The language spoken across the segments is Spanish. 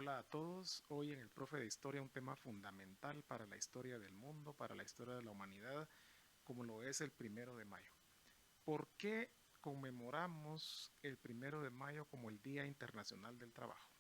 Hola a todos, hoy en el Profe de Historia un tema fundamental para la historia del mundo, para la historia de la humanidad, como lo es el 1 de Mayo. ¿Por qué conmemoramos el 1 de Mayo como el Día Internacional del Trabajo?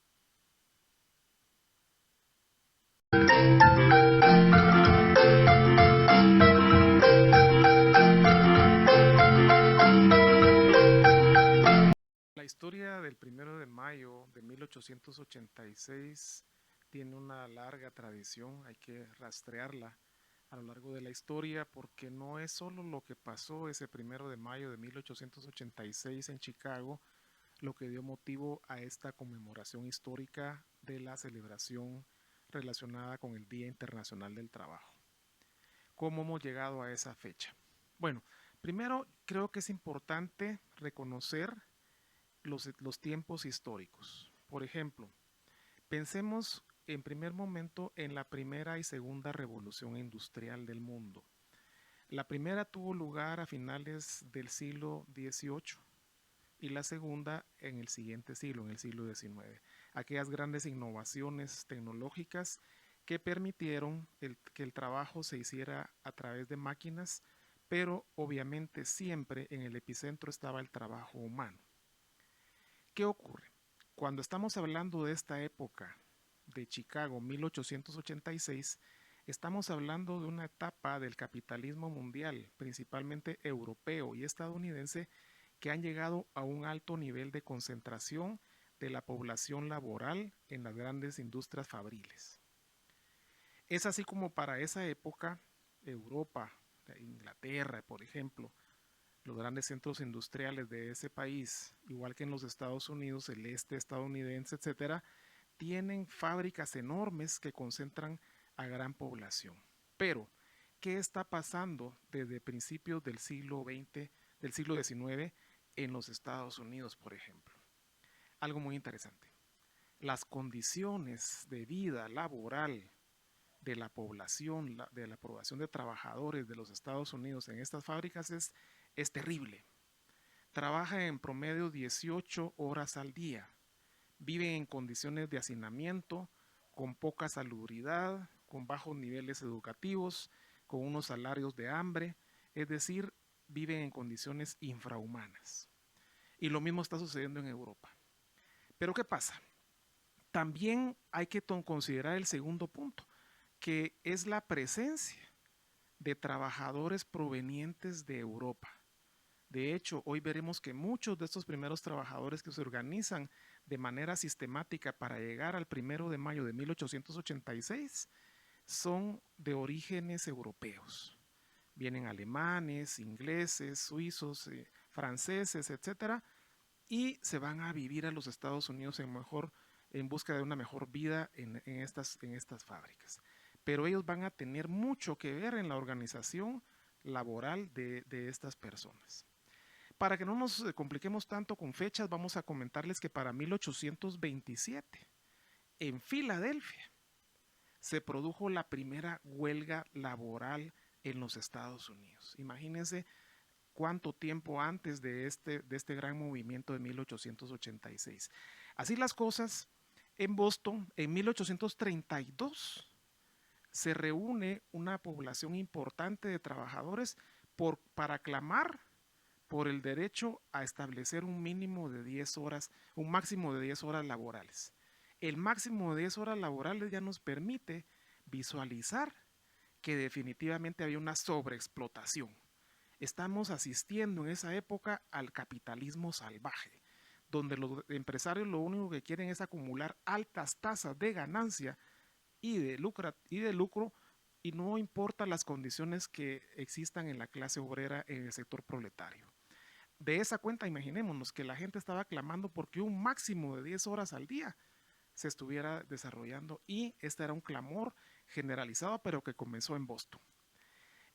La historia del 1 de Mayo de 1886 tiene una larga tradición, hay que rastrearla a lo largo de la historia porque no es solo lo que pasó ese 1 de Mayo de 1886 en Chicago lo que dio motivo a esta conmemoración histórica de la celebración relacionada con el Día Internacional del Trabajo. ¿Cómo hemos llegado a esa fecha? Bueno, primero creo que es importante reconocer los tiempos históricos. Por ejemplo, pensemos en primer momento en la primera y segunda revolución industrial del mundo. La primera tuvo lugar a finales del siglo XVIII y la segunda en el siguiente siglo, en el siglo XIX. Aquellas grandes innovaciones tecnológicas que permitieron que el trabajo se hiciera a través de máquinas, pero obviamente siempre en el epicentro estaba el trabajo humano. ¿Qué ocurre? Cuando estamos hablando de esta época de Chicago 1886, estamos hablando de una etapa del capitalismo mundial, principalmente europeo y estadounidense, que han llegado a un alto nivel de concentración de la población laboral en las grandes industrias fabriles. Es así como para esa época Europa, Inglaterra, por ejemplo, los grandes centros industriales de ese país, igual que en los Estados Unidos, el este estadounidense, etcétera, tienen fábricas enormes que concentran a gran población. Pero, ¿qué está pasando desde principios del siglo XX, del siglo XIX en los Estados Unidos, por ejemplo? Algo muy interesante. Las condiciones de vida laboral de la población, de la población de trabajadores de los Estados Unidos en estas fábricas es terrible. Trabajan en promedio 18 horas al día. Viven en condiciones de hacinamiento, con poca salubridad, con bajos niveles educativos, con unos salarios de hambre, es decir, viven en condiciones infrahumanas. Y lo mismo está sucediendo en Europa. Pero ¿qué pasa? También hay que considerar el segundo punto, que es la presencia de trabajadores provenientes de Europa. De hecho, hoy veremos que muchos de estos primeros trabajadores que se organizan de manera sistemática para llegar al 1 de Mayo de 1886 son de orígenes europeos. Vienen alemanes, ingleses, suizos, franceses, etcétera, y se van a vivir a los Estados Unidos en busca de una mejor vida en estas fábricas. Pero ellos van a tener mucho que ver en la organización laboral de estas personas. Para que no nos compliquemos tanto con fechas, vamos a comentarles que para 1827, en Filadelfia, se produjo la primera huelga laboral en los Estados Unidos. Imagínense cuánto tiempo antes de este gran movimiento de 1886. Así las cosas, en Boston, en 1832, se reúne una población importante de trabajadores para clamar por el derecho a establecer un mínimo de 10 horas, un máximo de 10 horas laborales. El máximo de 10 horas laborales ya nos permite visualizar que definitivamente había una sobreexplotación. Estamos asistiendo en esa época al capitalismo salvaje, donde los empresarios lo único que quieren es acumular altas tasas de ganancia y de lucro y no importa las condiciones que existan en la clase obrera en el sector proletario. De esa cuenta, imaginémonos que la gente estaba clamando porque un máximo de 10 horas al día se estuviera desarrollando y este era un clamor generalizado pero que comenzó en Boston.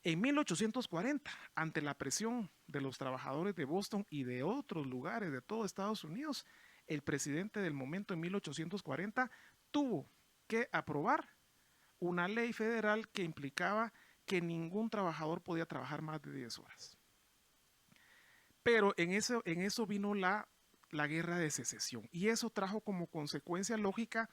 En 1840, ante la presión de los trabajadores de Boston y de otros lugares de todo Estados Unidos, el presidente del momento en 1840 tuvo que aprobar una ley federal que implicaba que ningún trabajador podía trabajar más de 10 horas. Pero en eso vino la guerra de secesión y eso trajo como consecuencia lógica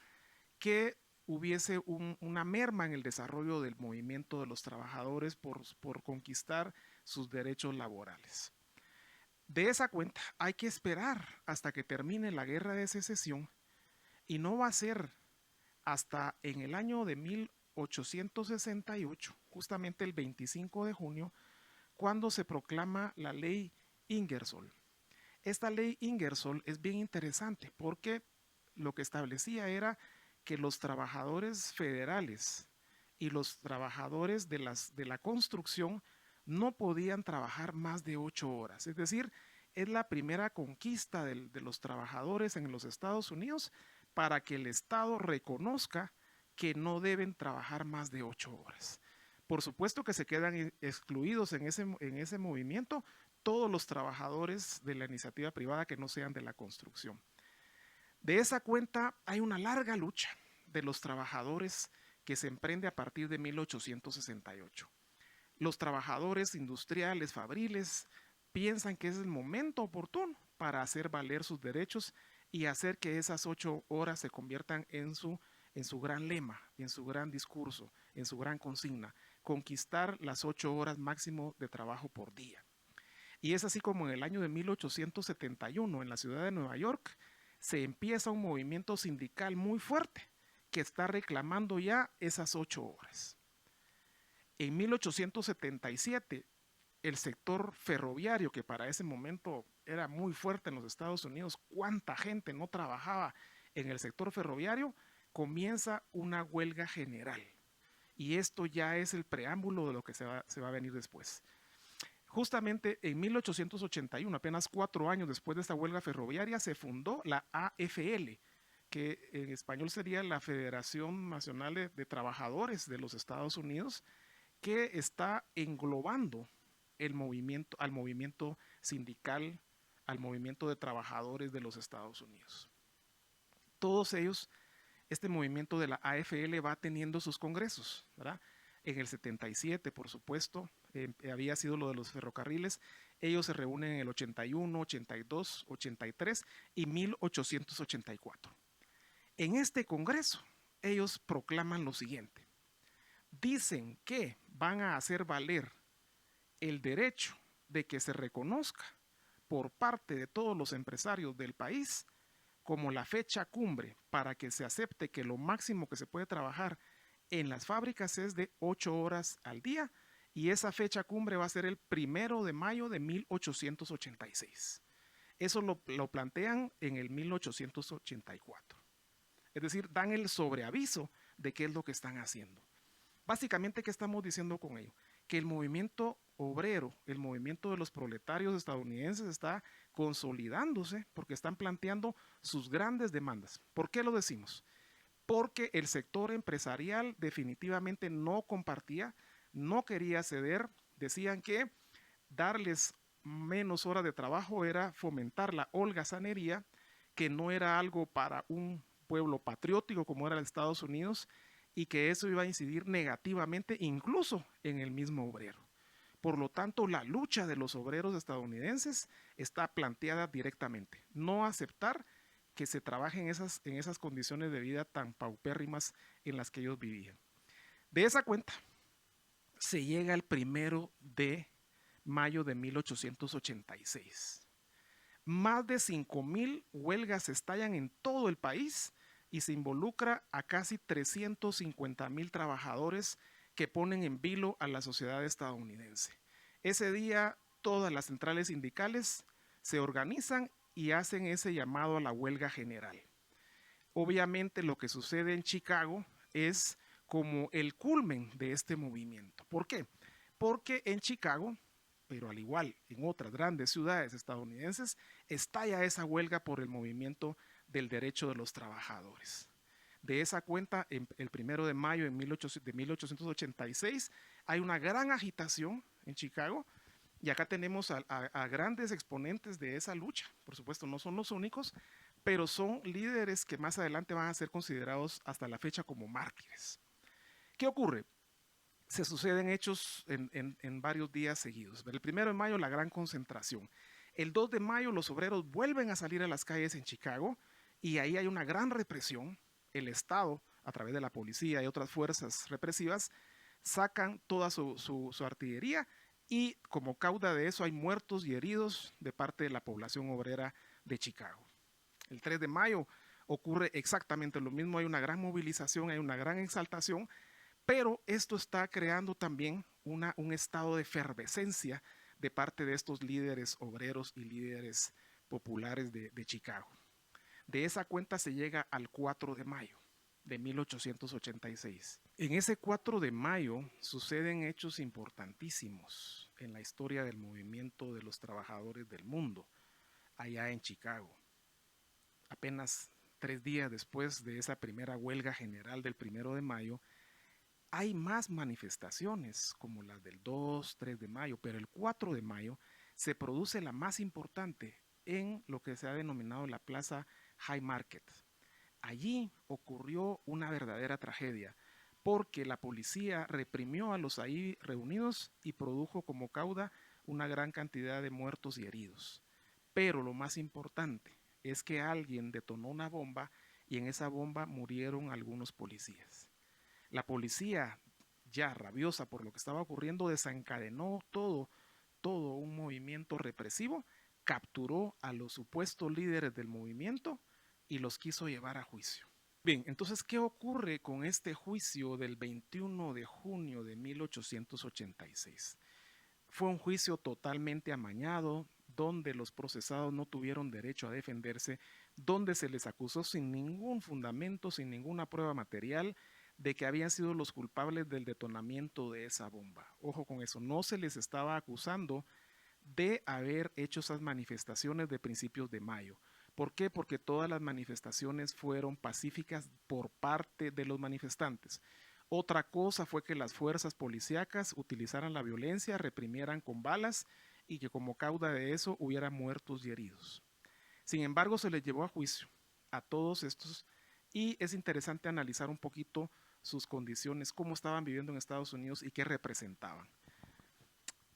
que hubiese una merma en el desarrollo del movimiento de los trabajadores por conquistar sus derechos laborales. De esa cuenta hay que esperar hasta que termine la guerra de secesión y no va a ser hasta en el año de 1868, justamente el 25 de junio, cuando se proclama la ley Ingersoll. Esta ley Ingersoll es bien interesante porque lo que establecía era que los trabajadores federales y los trabajadores de la construcción no podían trabajar más de 8 horas. Es decir, es la primera conquista de los trabajadores en los Estados Unidos para que el Estado reconozca que no deben trabajar más de 8 horas. Por supuesto que se quedan excluidos en ese movimiento todos los trabajadores de la iniciativa privada que no sean de la construcción. De esa cuenta hay una larga lucha de los trabajadores que se emprende a partir de 1868. Los trabajadores industriales, fabriles, piensan que es el momento oportuno para hacer valer sus derechos y hacer que esas 8 horas se conviertan en su gran lema, en su gran discurso, en su gran consigna, conquistar las 8 horas máximo de trabajo por día. Y es así como en el año de 1871, en la ciudad de Nueva York, se empieza un movimiento sindical muy fuerte que está reclamando ya esas 8 horas. En 1877, el sector ferroviario, que para ese momento era muy fuerte en los Estados Unidos, cuánta gente no trabajaba en el sector ferroviario, comienza una huelga general. Y esto ya es el preámbulo de lo que se va a venir después. Justamente en 1881, apenas 4 años después de esta huelga ferroviaria, se fundó la AFL, que en español sería la Federación Nacional de Trabajadores de los Estados Unidos, que está englobando al movimiento sindical, al movimiento de trabajadores de los Estados Unidos. Todos ellos, este movimiento de la AFL va teniendo sus congresos, ¿verdad? En el 77, por supuesto, había sido lo de los ferrocarriles. Ellos se reúnen en el 81, 82, 83 y 1884. En este congreso, ellos proclaman lo siguiente. Dicen que van a hacer valer el derecho de que se reconozca por parte de todos los empresarios del país como la fecha cumbre para que se acepte que lo máximo que se puede trabajar en las fábricas es de 8 horas al día y esa fecha cumbre va a ser el 1 de mayo de 1886. Eso lo plantean en el 1884. Es decir, dan el sobreaviso de qué es lo que están haciendo. Básicamente, ¿qué estamos diciendo con ello? Que el movimiento obrero, el movimiento de los proletarios estadounidenses está consolidándose porque están planteando sus grandes demandas. ¿Por qué lo decimos? Porque el sector empresarial definitivamente no compartía, no quería ceder, decían que darles menos horas de trabajo era fomentar la holgazanería, que no era algo para un pueblo patriótico como era el Estados Unidos y que eso iba a incidir negativamente incluso en el mismo obrero. Por lo tanto, la lucha de los obreros estadounidenses está planteada directamente. No aceptar que se trabaje en esas condiciones de vida tan paupérrimas en las que ellos vivían. De esa cuenta, se llega el 1 de mayo de 1886. Más de 5,000 huelgas estallan en todo el país y se involucra a casi 350,000 trabajadores que ponen en vilo a la sociedad estadounidense. Ese día todas las centrales sindicales se organizan y hacen ese llamado a la huelga general. Obviamente lo que sucede en Chicago es como el culmen de este movimiento. ¿Por qué? Porque en Chicago, pero al igual en otras grandes ciudades estadounidenses, estalla esa huelga por el movimiento del derecho de los trabajadores. De esa cuenta, el 1 de mayo de 1886, hay una gran agitación en Chicago y acá tenemos a grandes exponentes de esa lucha. Por supuesto, no son los únicos, pero son líderes que más adelante van a ser considerados hasta la fecha como mártires. ¿Qué ocurre? Se suceden hechos en varios días seguidos. El 1 de mayo, la gran concentración. El 2 de mayo, los obreros vuelven a salir a las calles en Chicago y ahí hay una gran represión. El Estado a través de la policía y otras fuerzas represivas, sacan toda su artillería y como causa de eso hay muertos y heridos de parte de la población obrera de Chicago. El 3 de mayo ocurre exactamente lo mismo, hay una gran movilización, hay una gran exaltación, pero esto está creando también un estado de efervescencia de parte de estos líderes obreros y líderes populares de Chicago. De esa cuenta se llega al 4 de mayo de 1886. En ese 4 de mayo suceden hechos importantísimos en la historia del movimiento de los trabajadores del mundo, allá en Chicago. Apenas 3 días después de esa primera huelga general del 1 de mayo, hay más manifestaciones como las del 2, 3 de mayo, pero el 4 de mayo se produce la más importante en lo que se ha denominado la Plaza High Market. Allí ocurrió una verdadera tragedia porque la policía reprimió a los ahí reunidos y produjo como causa una gran cantidad de muertos y heridos. Pero lo más importante es que alguien detonó una bomba y en esa bomba murieron algunos policías. La policía, ya rabiosa por lo que estaba ocurriendo, desencadenó todo un movimiento represivo, capturó a los supuestos líderes del movimiento y los quiso llevar a juicio. Bien, entonces, ¿qué ocurre con este juicio del 21 de junio de 1886? Fue un juicio totalmente amañado, donde los procesados no tuvieron derecho a defenderse, donde se les acusó sin ningún fundamento, sin ninguna prueba material, de que habían sido los culpables del detonamiento de esa bomba. Ojo con eso, no se les estaba acusando de haber hecho esas manifestaciones de principios de mayo. ¿Por qué? Porque todas las manifestaciones fueron pacíficas por parte de los manifestantes. Otra cosa fue que las fuerzas policíacas utilizaran la violencia, reprimieran con balas y que como causa de eso hubiera muertos y heridos. Sin embargo, se les llevó a juicio a todos estos y es interesante analizar un poquito sus condiciones, cómo estaban viviendo en Estados Unidos y qué representaban.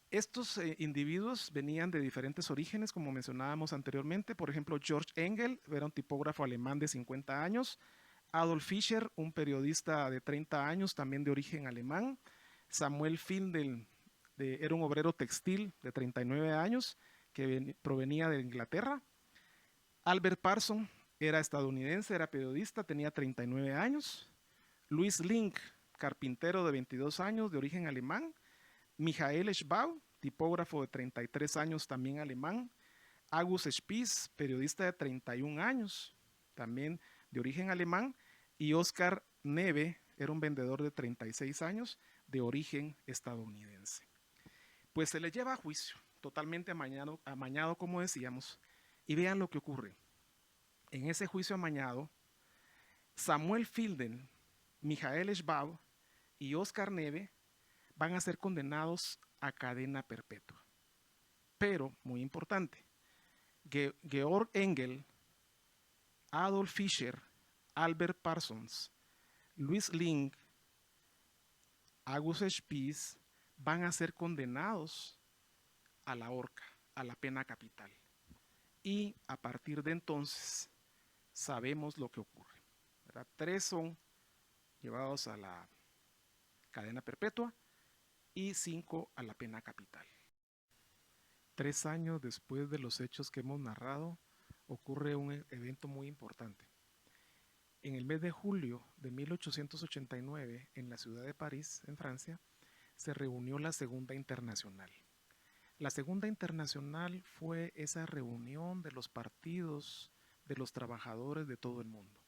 Estos individuos venían de diferentes orígenes, como mencionábamos anteriormente. Por ejemplo, George Engel era un tipógrafo alemán de 50 años. Adolf Fischer, un periodista de 30 años, también de origen alemán. Samuel Findel era un obrero textil de 39 años que provenía de Inglaterra. Albert Parson era estadounidense, era periodista, tenía 39 años. Louis Link, carpintero de 22 años, de origen alemán. Michael Schwab, tipógrafo de 33 años, también alemán. August Spies, periodista de 31 años, también de origen alemán. Y Oscar Neve era un vendedor de 36 años, de origen estadounidense. Pues se le lleva a juicio, totalmente amañado como decíamos. Y vean lo que ocurre. En ese juicio amañado, Samuel Fielden, Michael Schwab y Oscar Neve van a ser condenados a cadena perpetua. Pero, muy importante, Georg Engel, Adolf Fischer, Albert Parsons, Louis Link, August Spies van a ser condenados a la horca, a la pena capital. Y a partir de entonces sabemos lo que ocurre, ¿verdad? 3 son llevados a la cadena perpetua y 5 a la pena capital. 3 años después de los hechos que hemos narrado, ocurre un evento muy importante. En el mes de julio de 1889, en la ciudad de París, en Francia, se reunió la Segunda Internacional. La Segunda Internacional fue esa reunión de los partidos de los trabajadores de todo el mundo.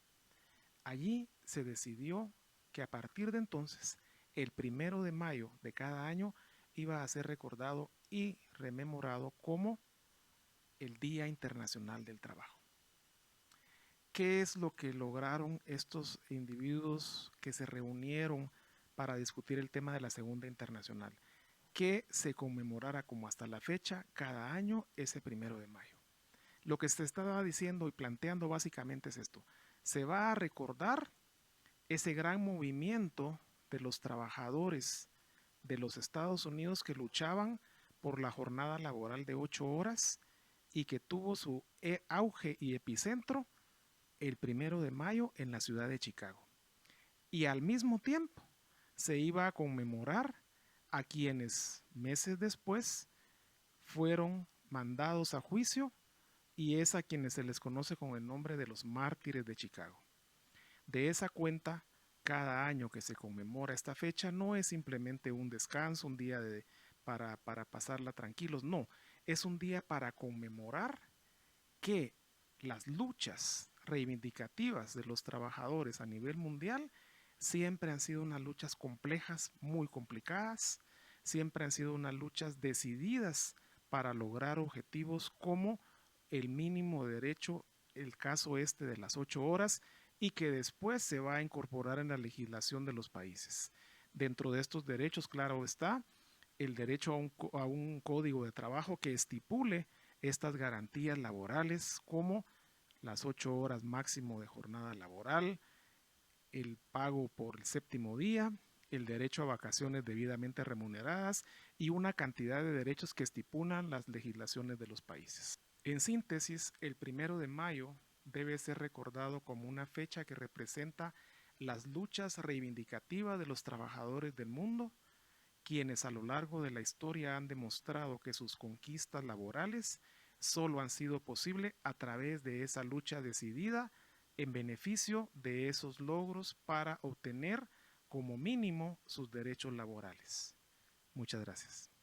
Allí se decidió que a partir de entonces, el 1 de mayo de cada año iba a ser recordado y rememorado como el Día Internacional del Trabajo. ¿Qué es lo que lograron estos individuos que se reunieron para discutir el tema de la Segunda Internacional? Que se conmemorara como hasta la fecha cada año ese 1 de mayo. Lo que se estaba diciendo y planteando básicamente es esto. Se va a recordar ese gran movimiento de los trabajadores de los Estados Unidos que luchaban por la jornada laboral de 8 horas y que tuvo su auge y epicentro el 1 de mayo en la ciudad de Chicago. y al mismo tiempo se iba a conmemorar a quienes meses después fueron mandados a juicio y es a quienes se les conoce con el nombre de los mártires de Chicago. De esa cuenta, cada año que se conmemora esta fecha no es simplemente un descanso, un día para pasarla tranquilos, no, es un día para conmemorar que las luchas reivindicativas de los trabajadores a nivel mundial siempre han sido unas luchas complejas, muy complicadas, siempre han sido unas luchas decididas para lograr objetivos como el mínimo derecho, el caso este de las 8 horas, y que después se va a incorporar en la legislación de los países. Dentro de estos derechos, claro está, el derecho a un código de trabajo que estipule estas garantías laborales como las 8 horas máximo de jornada laboral, el pago por el séptimo día, el derecho a vacaciones debidamente remuneradas y una cantidad de derechos que estipulan las legislaciones de los países. En síntesis, el 1 de mayo debe ser recordado como una fecha que representa las luchas reivindicativas de los trabajadores del mundo, quienes a lo largo de la historia han demostrado que sus conquistas laborales solo han sido posibles a través de esa lucha decidida en beneficio de esos logros para obtener como mínimo sus derechos laborales. Muchas gracias.